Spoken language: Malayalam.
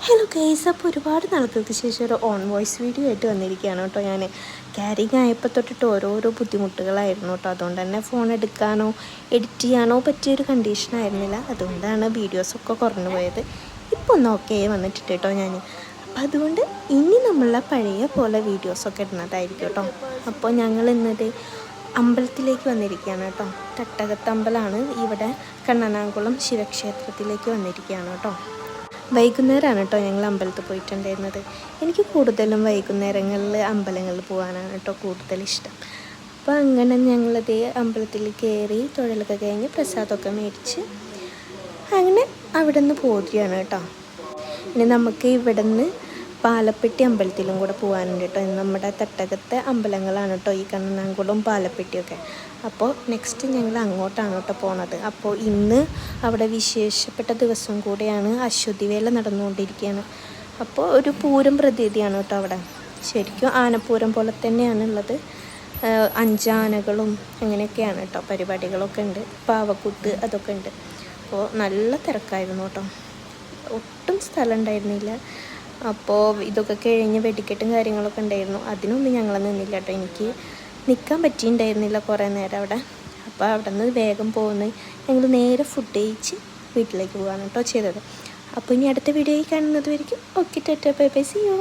ഹലോ ഗൈസ്, അപ്പോൾ ഒരുപാട് നാളുകൾക്ക് ശേഷം ഒരു ഓൺ വോയിസ് വീഡിയോ ആയിട്ട് വന്നിരിക്കുകയാണ് കേട്ടോ. ഞാൻ ക്യാരിങ് ആയപ്പോൾ തൊട്ടിട്ട് ഓരോരോ ബുദ്ധിമുട്ടുകളായിരുന്നു കേട്ടോ. അതുകൊണ്ട് തന്നെ ഫോൺ എടുക്കാനോ എഡിറ്റ് ചെയ്യാനോ പറ്റിയൊരു കണ്ടീഷനായിരുന്നില്ല. അതുകൊണ്ടാണ് വീഡിയോസൊക്കെ കുറഞ്ഞു പോയത്. ഇപ്പോൾ ഒന്ന് ഓക്കെ വന്നിട്ടുണ്ട് കേട്ടോ ഞാൻ. അപ്പം അതുകൊണ്ട് ഇനി നമ്മളെ പഴയ പോലെ വീഡിയോസൊക്കെ ഇടുന്നതായിരിക്കും കേട്ടോ. അപ്പോൾ ഞങ്ങൾ ഇന്നത് അമ്പലത്തിലേക്ക് വന്നിരിക്കുകയാണ് കേട്ടോ. തട്ടകത്ത് അമ്പലമാണ് ഇവിടെ, കണ്ണനാകുളം ശിവക്ഷേത്രത്തിലേക്ക് വന്നിരിക്കുകയാണ് കേട്ടോ. വൈകുന്നേരമാണ് കേട്ടോ ഞങ്ങൾ അമ്പലത്തിൽ പോയിട്ടുണ്ടായിരുന്നത്. എനിക്ക് കൂടുതലും വൈകുന്നേരങ്ങളിൽ അമ്പലങ്ങളിൽ പോകാനാണ് കേട്ടോ കൂടുതൽ ഇഷ്ടം. അപ്പോൾ അങ്ങനെ ഞങ്ങളത് അമ്പലത്തിൽ കയറി തൊഴിലൊക്കെ കഴിഞ്ഞ് പ്രസാദമൊക്കെ മേടിച്ച് അങ്ങനെ അവിടെ നിന്ന് പോരുകയാണ് കേട്ടോ. ഇനി നമുക്ക് ഇവിടെ നിന്ന് പാലപ്പെട്ടി അമ്പലത്തിലും കൂടെ പോകാനുണ്ട് കേട്ടോ. നമ്മുടെ തട്ടകത്തെ അമ്പലങ്ങളാണ് കേട്ടോ ഈ കണ്ണനാകുളം പാലപ്പെട്ടിയൊക്കെ. അപ്പോൾ നെക്സ്റ്റ് ഞങ്ങൾ അങ്ങോട്ടാണ് കേട്ടോ പോണത്. അപ്പോൾ ഇന്ന് അവിടെ വിശേഷപ്പെട്ട ദിവസം കൂടെയാണ്, അശ്വതിവേല നടന്നുകൊണ്ടിരിക്കുകയാണ്. അപ്പോൾ ഒരു പൂരം പ്രതീതിയാണ് കേട്ടോ അവിടെ. ശരിക്കും ആനപ്പൂരം പോലെ തന്നെയാണുള്ളത്. 5 ആനകളും അങ്ങനെയൊക്കെയാണ് കേട്ടോ. പരിപാടികളൊക്കെ ഉണ്ട്, പാവക്കൂത്ത് അതൊക്കെ ഉണ്ട്. അപ്പോൾ നല്ല തിരക്കായിരുന്നു കേട്ടോ, ഒട്ടും സ്ഥലം ഉണ്ടായിരുന്നില്ല. അപ്പോൾ ഇതൊക്കെ കഴിഞ്ഞ് വെടിക്കെട്ടും കാര്യങ്ങളൊക്കെ ഉണ്ടായിരുന്നു. അതിനൊന്നും ഞങ്ങൾ നിന്നില്ല കേട്ടോ. എനിക്ക് നിൽക്കാൻ പറ്റിയിട്ടുണ്ടായിരുന്നില്ല കുറേ നേരം അവിടെ. അപ്പോൾ അവിടെ നിന്ന് വേഗം പോകുന്നത് ഞങ്ങൾ നേരെ ഫുഡ് കഴിച്ച് വീട്ടിലേക്ക് പോകാനാണ് കേട്ടോ ചെയ്തത്. അപ്പോൾ ഇനി അടുത്ത വീഡിയോയിൽ കാണുന്നത് വരെയും okay, tata bye bye, see U.